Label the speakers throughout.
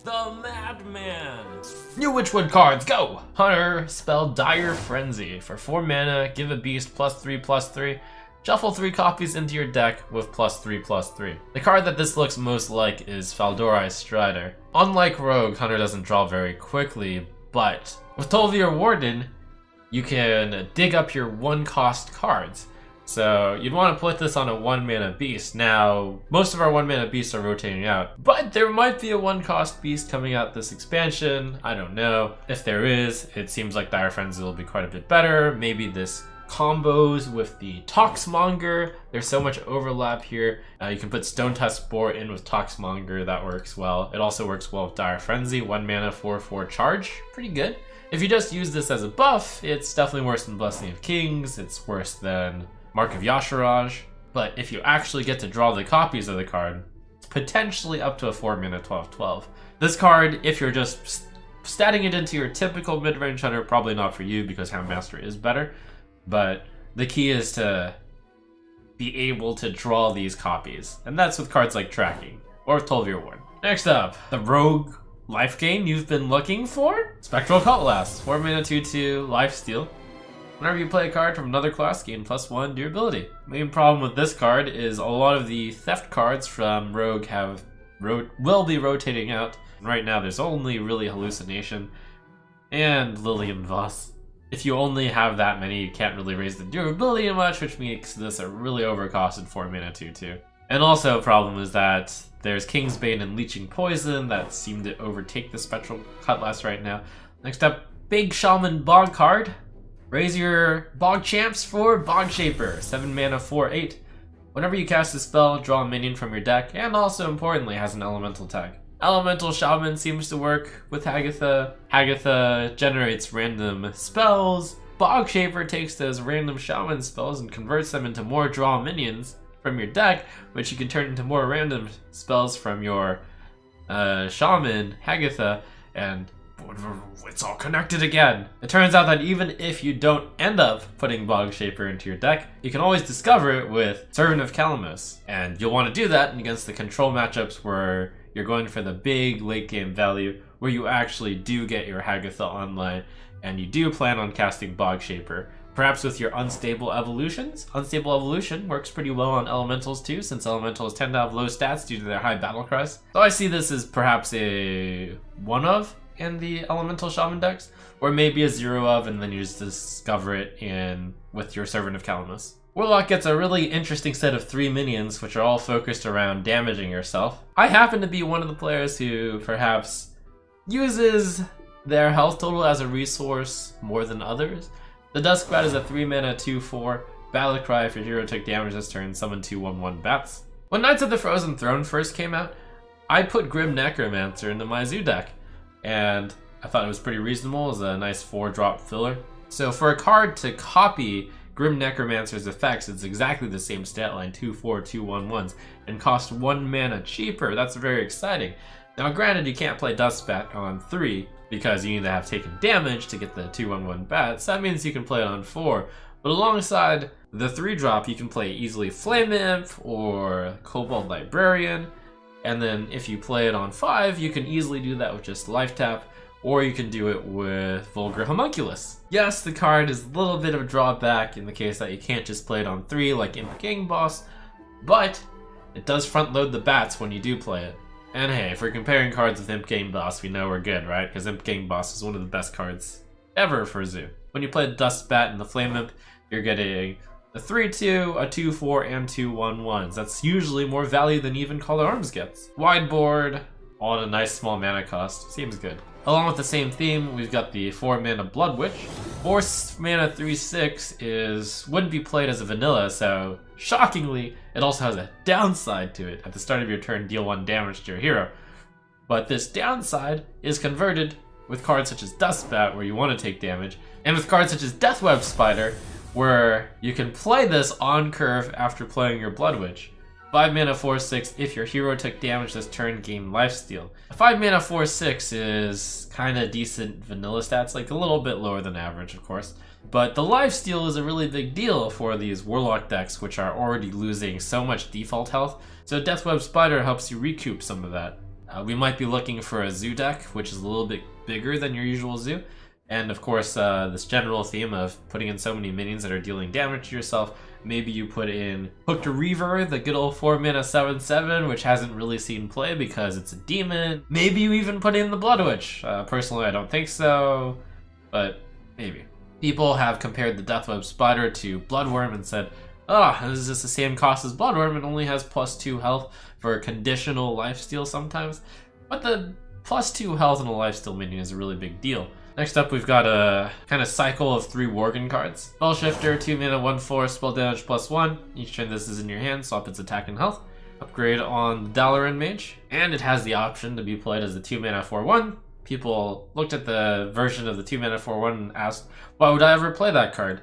Speaker 1: The Madman! New Witchwood cards, go! Hunter, spell Dire Frenzy. For 4 mana, give a beast +3/+3. Shuffle 3 copies into your deck with +3/+3. The card that this looks most like is Faldorei Strider. Unlike Rogue, Hunter doesn't draw very quickly, but with Tol'vir Warden, you can dig up your 1-cost cards. So you'd want to put this on a 1-mana beast. Now, most of our 1-mana beasts are rotating out, but there might be a 1-cost beast coming out this expansion. I don't know. If there is, it seems like Dire Frenzy will be quite a bit better. Maybe this combos with the Toxmonger. There's so much overlap here. You can put Stone Tusk Boar in with Toxmonger. That works well. It also works well with Dire Frenzy. 1 mana, 4/4 charge. Pretty good. If you just use this as a buff, it's definitely worse than Blessing of Kings. It's worse than Mark of Yasharaj, but if you actually get to draw the copies of the card, it's potentially up to a 4 mana 12/12. This card, if you're just statting it into your typical mid-range hunter, probably not for you because Houndmaster is better, but the key is to be able to draw these copies, and that's with cards like Tracking, or with Tol'vir Warden. Next up, the Rogue life gain you've been looking for? Spectral Cutlass, 4 mana 2/2, lifesteal. Whenever you play a card from another class, gain +1 durability. Main problem with this card is a lot of the theft cards from Rogue will be rotating out. Right now there's only really Hallucination and Lillian Voss. If you only have that many, you can't really raise the durability much, which makes this a really overcosted 4 mana 2/2. And also a problem is that there's Kingsbane and Leeching Poison that seem to overtake the Spectral Cutlass right now. Next up, Big Shaman Bog card. Raise your Bog Champs for Bog Shaper, 7 mana 4/8. Whenever you cast a spell, draw a minion from your deck, and also importantly has an elemental tag. Elemental Shaman seems to work with Hagatha. Hagatha generates random spells. Bog Shaper takes those random Shaman spells and converts them into more draw minions from your deck, which you can turn into more random spells from your Shaman, Hagatha, and it's all connected again. It turns out that even if you don't end up putting Bog Shaper into your deck, you can always discover it with Servant of Calamus. And you'll want to do that against the control matchups where you're going for the big late game value, where you actually do get your Hagatha online, and you do plan on casting Bog Shaper. Perhaps with your Unstable Evolutions. Unstable Evolution works pretty well on Elementals too, since Elementals tend to have low stats due to their high battle cries. So I see this as perhaps a 1-of in the Elemental Shaman decks, or maybe a 0-of, and then you just discover it with your Servant of Calamus. Warlock gets a really interesting set of 3 minions, which are all focused around damaging yourself. I happen to be one of the players who perhaps uses their health total as a resource more than others. The Duskrat is a 3 mana 2/4, Battlecry if your hero took damage this turn, summon 2 1/1 bats. When Knights of the Frozen Throne first came out, I put Grim Necromancer into my Zoo deck, and I thought it was pretty reasonable as a nice 4-drop filler. So for a card to copy Grim Necromancer's effects, it's exactly the same stat line, 2/4, 2 1/1s, and cost 1 mana cheaper. That's very exciting. Now granted, you can't play Dustbat on 3 because you need to have taken damage to get the 2 1/1 bats. That means you can play it on 4. But alongside the 3-drop, you can play easily Flame Imp or Kobold Librarian. And then if you play it on 5, you can easily do that with just Life Tap, or you can do it with Vulgar Homunculus. Yes, the card is a little bit of a drawback in the case that you can't just play it on 3 like Imp Gang Boss, but it does front load the bats when you do play it. And hey, if we're comparing cards with Imp Gang Boss, we know we're good, right? Because Imp Gang Boss is one of the best cards ever for Zoo. When you play the Dustbat and the Flame Imp, you're getting a 3/2, a 2/4, and 2 1/1s. That's usually more value than even Call to Arms gets. Wide board, all at a nice small mana cost. Seems good. Along with the same theme, we've got the 4 mana Blood Witch. 4 mana 3/6 wouldn't be played as a vanilla, so shockingly, it also has a downside to it. At the start of your turn, deal 1 damage to your hero. But this downside is converted with cards such as Dustbat, where you want to take damage, and with cards such as Deathweb Spider, where you can play this on curve after playing your Blood Witch. 5 mana 4/6, if your hero took damage this turn, gain lifesteal. 5 mana 4/6 is kind of decent vanilla stats, like a little bit lower than average, of course. But the lifesteal is a really big deal for these Warlock decks, which are already losing so much default health. So Deathweb Spider helps you recoup some of that. We might be looking for a zoo deck, which is a little bit bigger than your usual zoo. And of course, this general theme of putting in so many minions that are dealing damage to yourself. Maybe you put in Hooked Reaver, the good old 4-mana 7/7, which hasn't really seen play because it's a demon. Maybe you even put in the Blood Witch. Personally, I don't think so, but maybe. People have compared the Deathweb Spider to Bloodworm and said, this is just the same cost as Bloodworm and only has +2 health for a conditional lifesteal sometimes. But the +2 health in a lifesteal minion is a really big deal. Next up, we've got a kind of cycle of 3 Worgen cards. Spell Shifter, 2 mana, 1/4, spell damage +1. Each turn this is in your hand, swap its attack and health. Upgrade on the Dalaran Mage. And it has the option to be played as a 2 mana 4/1. People looked at the version of the 2 mana 4/1 and asked, why would I ever play that card?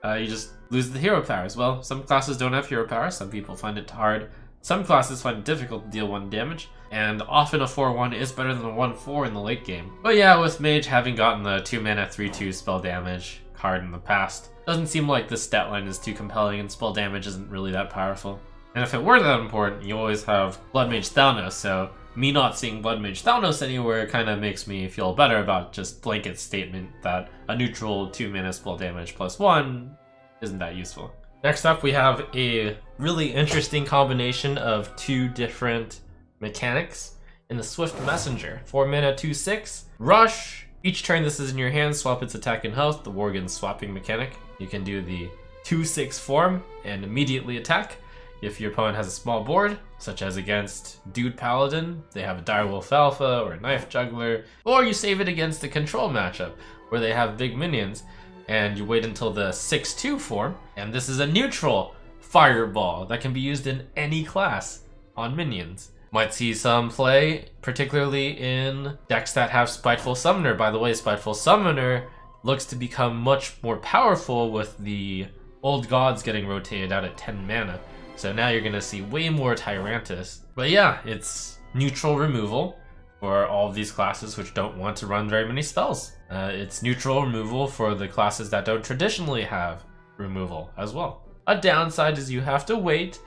Speaker 1: You just lose the hero powers. Well, some classes don't have hero powers, some people find it hard. Some classes find it difficult to deal 1 damage, and often a 4/1 is better than a 1/4 in the late game. But yeah, with Mage having gotten the 2 mana 3/2 spell damage card in the past, doesn't seem like this stat line is too compelling and spell damage isn't really that powerful. And if it were that important, you always have Blood Mage Thalnos, so me not seeing Blood Mage Thalnos anywhere kind of makes me feel better about just blanket statement that a neutral 2 mana spell damage +1 isn't that useful. Next up, we have a really interesting combination of 2 different mechanics in the Swift Messenger. 4 mana 2/6, Rush. Each turn this is in your hand, swap its attack and health, the Worgen swapping mechanic. You can do the 2/6 form and immediately attack. If your opponent has a small board, such as against Dude Paladin, they have a Direwolf Alpha or a Knife Juggler, or you save it against a control matchup where they have big minions, and you wait until the 6/2 form, and this is a neutral fireball that can be used in any class on minions. Might see some play, particularly in decks that have Spiteful Summoner. By the way, Spiteful Summoner looks to become much more powerful with the Old Gods getting rotated out at 10 mana. So now you're gonna see way more Tyrantus. But yeah, it's neutral removal for all of these classes which don't want to run very many spells. It's neutral removal for the classes that don't traditionally have removal as well. A downside is you have to wait,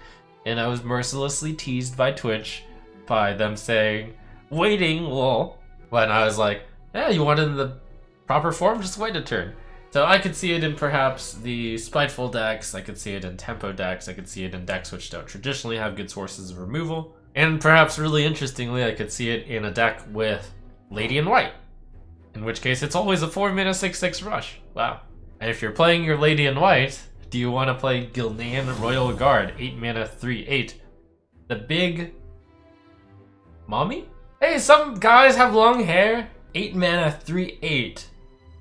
Speaker 1: and I was mercilessly teased by Twitch by them saying, waiting, lol. When I was like, yeah, you want it in the proper form? Just wait a turn. So I could see it in perhaps the Spiteful decks, I could see it in Tempo decks, I could see it in decks which don't traditionally have good sources of removal. And perhaps really interestingly, I could see it in a deck with Lady in White. In which case, it's always a 4 mana 6/6 rush. Wow. And if you're playing your Lady in White, do you want to play Gul'dan Royal Guard, 8 mana 3/8? The big mommy? Hey, some guys have long hair. 8 mana 3/8.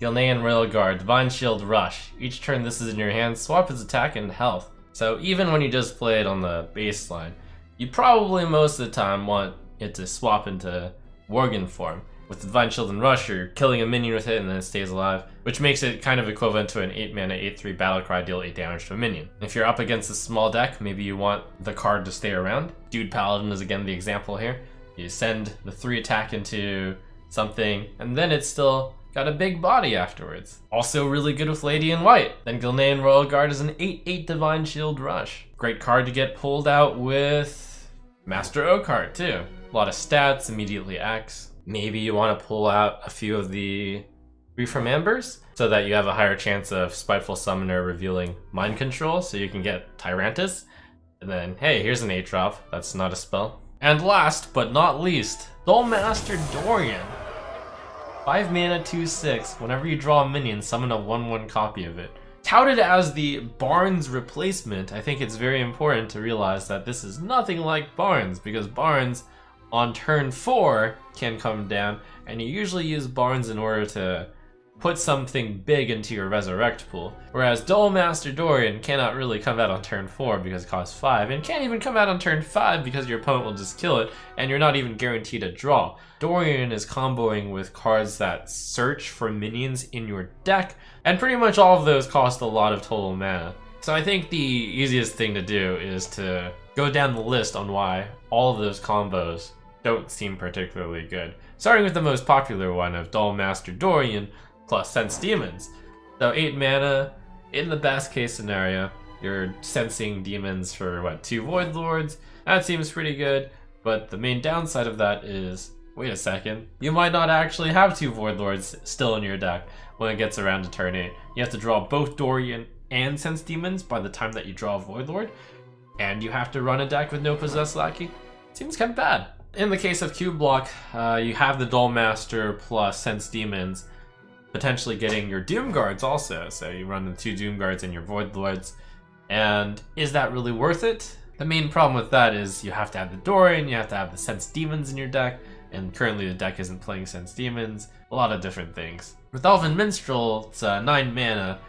Speaker 1: Gul'dan Royal Guard, Divine Shield Rush. Each turn this is in your hand, swap its attack and health. So even when you just play it on the baseline, you probably most of the time want it to swap into Worgen form. With Divine Shield and Rush, you're killing a minion with it and then it stays alive, which makes it kind of equivalent to an 8 mana 8/3 Battlecry, deal 8 damage to a minion. If you're up against a small deck, maybe you want the card to stay around. Dude Paladin is again the example here. You send the 3 attack into something, and then it's still got a big body afterwards. Also really good with Lady in White. Then Gul'dan Royal Guard is an 8/8 Divine Shield Rush. Great card to get pulled out with Master Oakheart too. A lot of stats, immediately acts. Maybe you want to pull out a few of the Reframe Ambers so that you have a higher chance of Spiteful Summoner revealing Mind Control so you can get Tyrantus. And then, hey, here's an 8-drop. That's not a spell. And last but not least, Duelmaster Dorian. 5 mana 2/6. Whenever you draw a minion, summon a 1/1 copy of it. Touted as the Barnes replacement, I think it's very important to realize that this is nothing like Barnes, because Barnes on turn 4 can come down, and you usually use Barnes in order to put something big into your Resurrect pool. Whereas Duelmaster Dorian cannot really come out on turn 4 because it costs 5, and can't even come out on turn 5 because your opponent will just kill it, and you're not even guaranteed a draw. Dorian is comboing with cards that search for minions in your deck, and pretty much all of those cost a lot of total mana. So I think the easiest thing to do is to go down the list on why all of those combos don't seem particularly good. Starting with the most popular one of Duelmaster Dorian plus Sense Demons. So 8 mana, in the best case scenario, you're sensing demons for, 2 Void Lords. That seems pretty good. But the main downside of that is, wait a second, you might not actually have 2 Void Lords still in your deck when it gets around to turn 8. You have to draw both Dorian and Sense Demons by the time that you draw a Void Lord, and you have to run a deck with no Possessed Lackey. Seems kind of bad. In the case of Cube Block, you have the Duel Master plus Sense Demons, potentially getting your Doom Guards also. So you run the 2 Doom Guards and your Void Lords. And is that really worth it? The main problem with that is you have to have the Dorian, you have to have the Sense Demons in your deck, and currently the deck isn't playing Sense Demons. A lot of different things. With Elven Minstrel, it's 9 mana,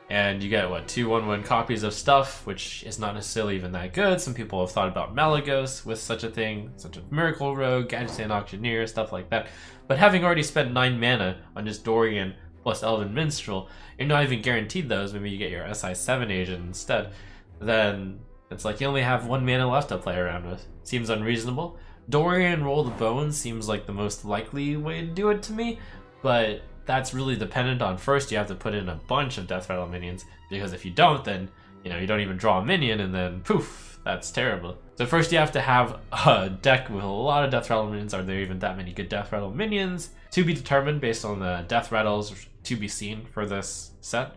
Speaker 1: and you get, what, 2 1/1 copies of stuff, which is not necessarily even that good. Some people have thought about Malagos with such a thing, such as Miracle Rogue, Gadgetzan Auctioneer, stuff like that. But having already spent 9 mana on just Dorian plus Elven Minstrel, you're not even guaranteed those, maybe you get your SI7 agent instead, then it's like you only have 1 mana left to play around with. Seems unreasonable. Dorian Roll the Bones seems like the most likely way to do it to me, but that's really dependent on, first you have to put in a bunch of Death Rattle minions, because if you don't, then you don't even draw a minion, and then poof, that's terrible. So first you have to have a deck with a lot of Death Rattle minions. Are there even that many good Death Rattle minions? To be determined based on the Death Rattles to be seen for this set.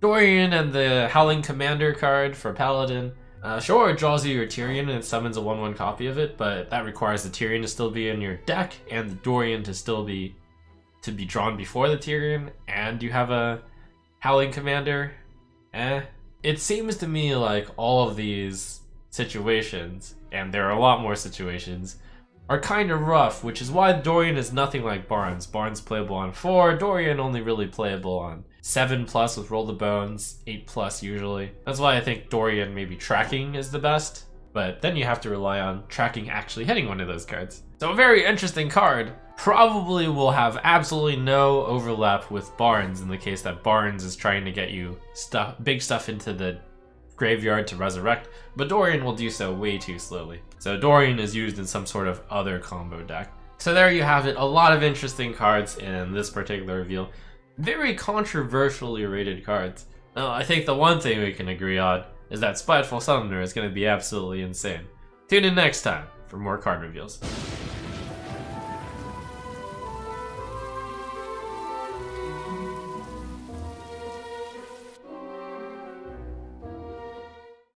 Speaker 1: Dorian and the Howling Commander card for Paladin. Sure, it draws you your Tyrion and it summons a 1/1 copy of it, but that requires the Tyrion to still be in your deck and the Dorian to still be drawn before the Tyrion, and you have a Howling Commander. It seems to me like all of these situations, and there are a lot more situations, are kind of rough, which is why Dorian is nothing like Barnes. Barnes playable on 4, Dorian only really playable on 7+ with Roll the Bones, 8+ usually. That's why I think Dorian maybe tracking is the best, but then you have to rely on tracking actually hitting one of those cards. So a very interesting card. Probably will have absolutely no overlap with Barnes in the case that Barnes is trying to get you big stuff into the graveyard to resurrect, but Dorian will do so way too slowly. So Dorian is used in some sort of other combo deck. So there you have it, a lot of interesting cards in this particular reveal. Very controversially rated cards. Now, I think the one thing we can agree on is that Spiteful Summoner is going to be absolutely insane. Tune in next time for more card reveals.